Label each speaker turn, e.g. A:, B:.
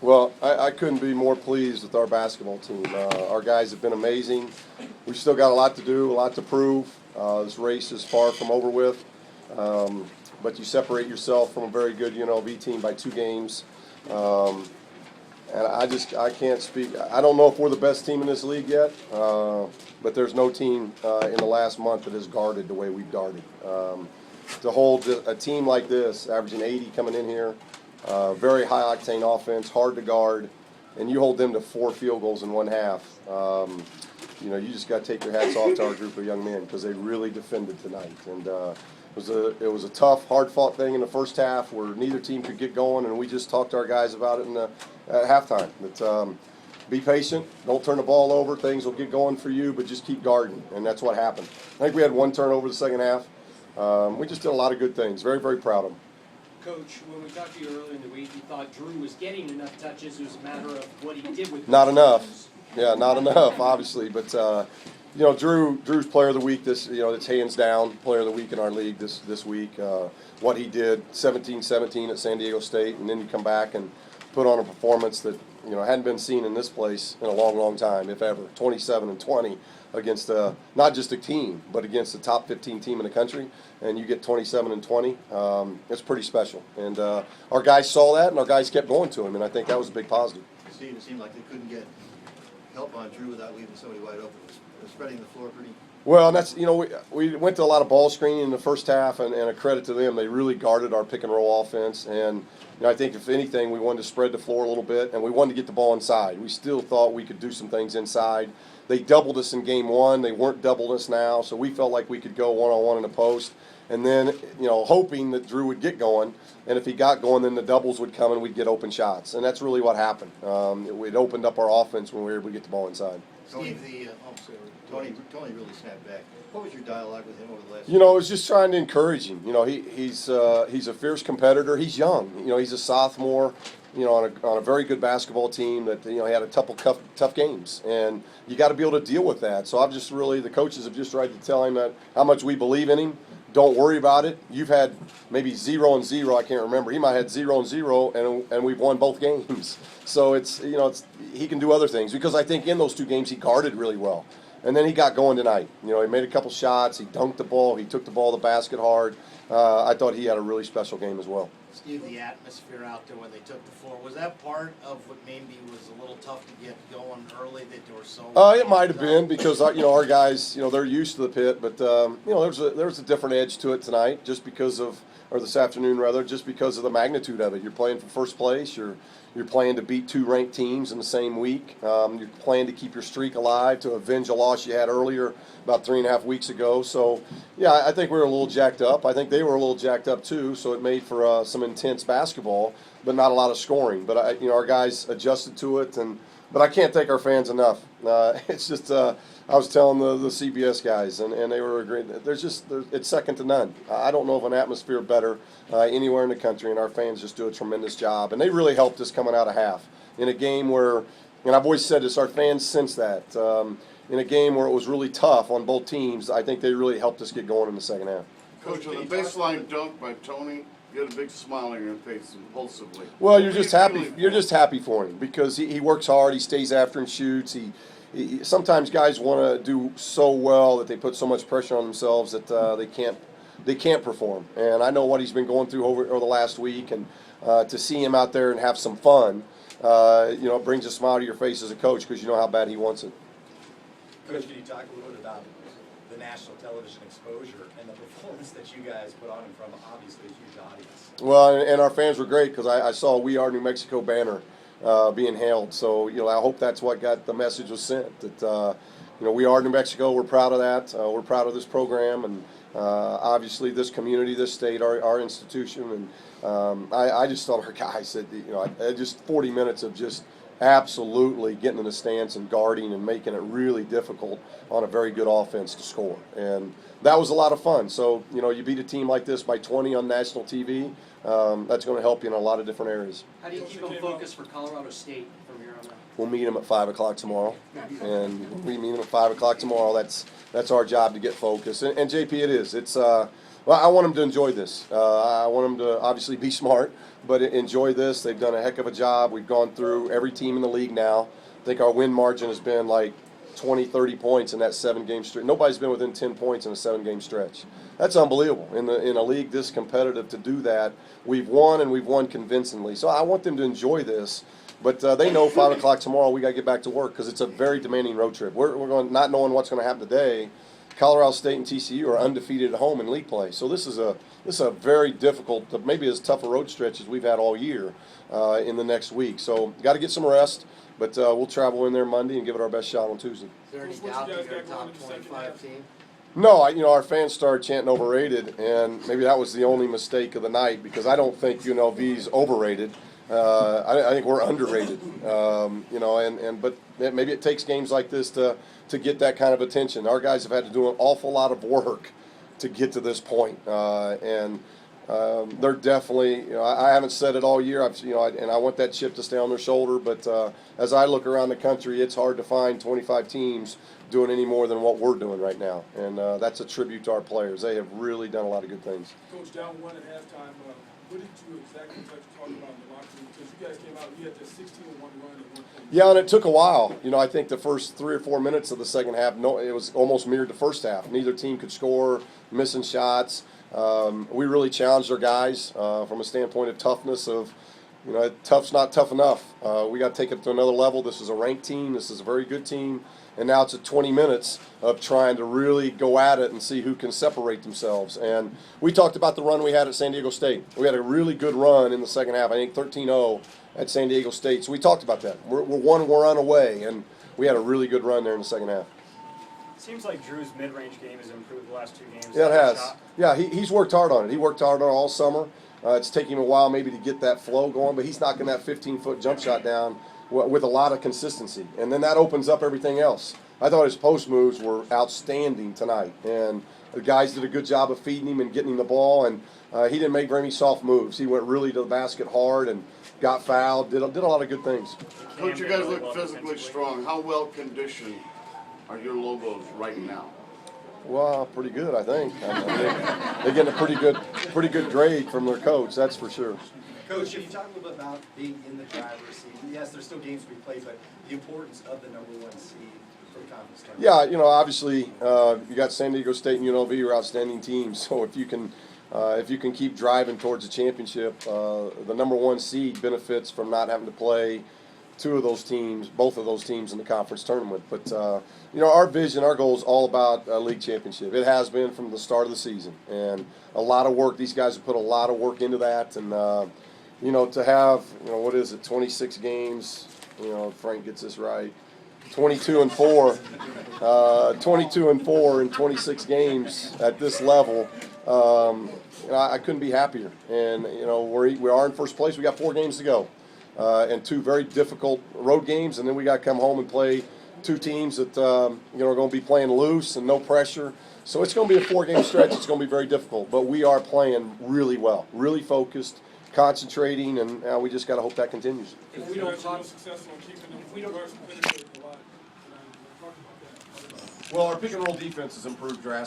A: Well, I couldn't be more pleased with our basketball team. Our guys have been amazing. We've still got a lot to do, a lot to prove. This race is far from over with. But you separate yourself from a very good UNLV team by 2 games. And I can't speak. I don't know if we're the best team in this league yet, but there's no team in the last month that has guarded the way we've guarded. To hold a team like this, averaging 80 coming in here, very high-octane offense, hard to guard, and you hold them to 4 field goals in one half. You just got to take your hats off to our group of young men because they really defended tonight. And it was a tough, hard-fought thing in the first half where neither team could get going, and we just talked to our guys about it at halftime. But be patient, don't turn the ball over. Things will get going for you, but just keep guarding, and that's what happened. I think we had 1 turnover the second half. We just did a lot of good things. Very, very proud of them.
B: Coach, when we talked to you earlier in the week, you thought Drew was getting enough touches. It was a matter of what he did with
A: Not enough. Yeah, not enough, obviously. But, Drew's player of the week, it's hands down player of the week in our league this week. What he did, 17-17 at San Diego State, and then you come back and put on a performance that, hadn't been seen in this place in a long, long time, if ever. 27-20 against not just a team, but against the top 15 team in the country, and you get 27-20. It's pretty special. And our guys saw that, and our guys kept going to him, and I think that was a big positive.
C: Steve, it seemed like they couldn't get help on Drew without leaving somebody wide open. Was spreading the floor pretty.
A: Well, and that's we went to a lot of ball screening in the first half, and a credit to them, they really guarded our pick and roll offense. And I think if anything, we wanted to spread the floor a little bit, and we wanted to get the ball inside. We still thought we could do some things inside. They doubled us in game 1. They weren't doubling us now, so we felt like we could go one-on-one in the post. And then, hoping that Drew would get going, and if he got going, then the doubles would come and we'd get open shots. And that's really what happened. It opened up our offense when we were able to get the ball inside.
C: Steve, Tony really snapped back. What was your dialogue with him over the last?
A: It was just trying to encourage him. He's a fierce competitor. He's young. He's a sophomore. On a very good basketball team that he had a couple tough games, and you got to be able to deal with that. So the coaches have just tried to tell him that how much we believe in him. Don't worry about it. You've had maybe 0-0. I can't remember. He might have had 0-0, and we've won both games. So he can do other things because I think in those 2 games he guarded really well, and then he got going tonight. He made a couple shots. He dunked the ball. He took the ball to the basket hard. I thought he had a really special game as well.
D: Steve, the atmosphere out there when they took the floor, was that part of what maybe was a little tough to get going early, that they were so...
A: It might have been because, our guys, they're used to the pit, but, there's a different edge to it tonight just because of, or this afternoon rather, just because of the magnitude of it. You're playing for first place. You're playing to beat 2 ranked teams in the same week. You're playing to keep your streak alive, to avenge a loss you had earlier about 3.5 weeks ago. So, yeah, I think we were a little jacked up. I think they were a little jacked up too, so it made for some intense basketball, but not a lot of scoring. But, our guys adjusted to it, but I can't thank our fans enough. It's just I was telling the CBS guys, and they were agreeing. It's second to none. I don't know of an atmosphere better anywhere in the country, and our fans just do a tremendous job. And they really helped us coming out of half in a game where, and I've always said this, our fans sense that. In a game where it was really tough on both teams, I think they really helped us get going in the second half.
E: Coach, on the baseline dunk by Tony, you had a big smile on your face impulsively.
A: Well, you're just happy. You're just happy for him because he works hard. He stays after and shoots. He sometimes guys want to do so well that they put so much pressure on themselves that they can't perform. And I know what he's been going through over the last week, and to see him out there and have some fun, it brings a smile to your face as a coach because you know how bad he wants it.
F: Coach, can you talk a little bit about the national television exposure and the performance that you guys put on in front of obviously a huge audience?
A: Well, and our fans were great because I saw a We Are New Mexico banner being hailed. So, I hope that's what got the message was sent, that, we are New Mexico. We're proud of that. We're proud of this program and obviously this community, this state, our institution. And I just thought our guys said, just 40 minutes of just absolutely getting in the stance and guarding and making it really difficult on a very good offense to score. And that was a lot of fun. So, you beat a team like this by 20 on national TV, that's going to help you in a lot of different areas.
B: How do you keep them focused for Colorado State from here on out?
A: We'll meet them at 5 o'clock tomorrow, and when we meet them at 5 o'clock tomorrow. That's our job to get focused. And JP, it is. It's well, I want them to enjoy this. I want them to obviously be smart, but enjoy this. They've done a heck of a job. We've gone through every team in the league now. I think our win margin has been like 20, 30 points in that 7-game stretch. Nobody's been within 10 points in a 7-game stretch. That's unbelievable. In a league this competitive to do that, we've won, and we've won convincingly. So I want them to enjoy this. But they know 5 o'clock tomorrow we got to get back to work because it's a very demanding road trip. We're going not knowing what's going to happen today. Colorado State and TCU are undefeated at home in league play, so this is a very difficult, maybe as tough a road stretch as we've had all year in the next week. So got to get some rest, but we'll travel in there Monday and give it our best shot on Tuesday.
D: Is there any doubt that you're a top 25 team?
A: No, our fans started chanting overrated, and maybe that was the only mistake of the night because I don't think UNLV's overrated. I think we're underrated, but maybe it takes games like this to get that kind of attention. Our guys have had to do an awful lot of work to get to this point, and they're definitely. I haven't said it all year. And I want that chip to stay on their shoulder. But as I look around the country, it's hard to find 25 teams doing any more than what we're doing right now, and that's a tribute to our players. They have really done a lot of good things.
G: Coach, down 1 at halftime. What did you exactly talk about in the locker room? Because you guys came out, you had that 16-1 run at one point.
A: Yeah, and it took a while. I think the first 3 or 4 minutes of the second half, it was almost mirrored the first half. Neither team could score, missing shots. We really challenged our guys from a standpoint of toughness of, tough's not tough enough. We got to take it to another level. This is a ranked team. This is a very good team. And now it's at 20 minutes of trying to really go at it and see who can separate themselves. And we talked about the run we had at San Diego State. We had a really good run in the second half, I think 13-0 at San Diego State. So we talked about that. We're one run away, and we had a really good run there in the second half.
H: Seems like Drew's mid-range game has improved the last 2 games.
A: Yeah, it has. Yeah, he's worked hard on it. He worked hard on it all summer. It's taking him a while maybe to get that flow going, but he's knocking that 15-foot jump shot down with a lot of consistency. And then that opens up everything else. I thought his post moves were outstanding tonight. And the guys did a good job of feeding him and getting him the ball. And he didn't make very many soft moves. He went really to the basket hard and got fouled, did a lot of good things.
E: Coach, you guys look physically strong. How well conditioned are your Lobos right now?
A: Well, pretty good, I think. They're getting a pretty good grade from their coach, that's for sure.
F: Coach, can you talk a little bit about being in the driver's seat? Yes, there's still games to be played, but the importance of the #1 seed for the conference tournament.
A: Yeah, obviously you got San Diego State and UNLV are outstanding teams. So if you can keep driving towards a championship, the #1 seed benefits from not having to play both of those teams in the conference tournament. But our vision, our goal is all about a league championship. It has been from the start of the season, and a lot of work. These guys have put a lot of work into that, and to have 26 games. Frank gets this right. 22-4, 22-4 in 26 games at this level. I couldn't be happier. And we are in first place. We got 4 games to go. And 2 very difficult road games, and then we got to come home and play 2 teams that are going to be playing loose and no pressure. So it's going to be a 4-game stretch. It's going to be very difficult, but we are playing really well, really focused, concentrating, and we just got to hope that continues.
G: If we don't talk successful in keeping them, if we don't a lot. Talk about that.
A: Well, our pick and roll defense has improved drastically.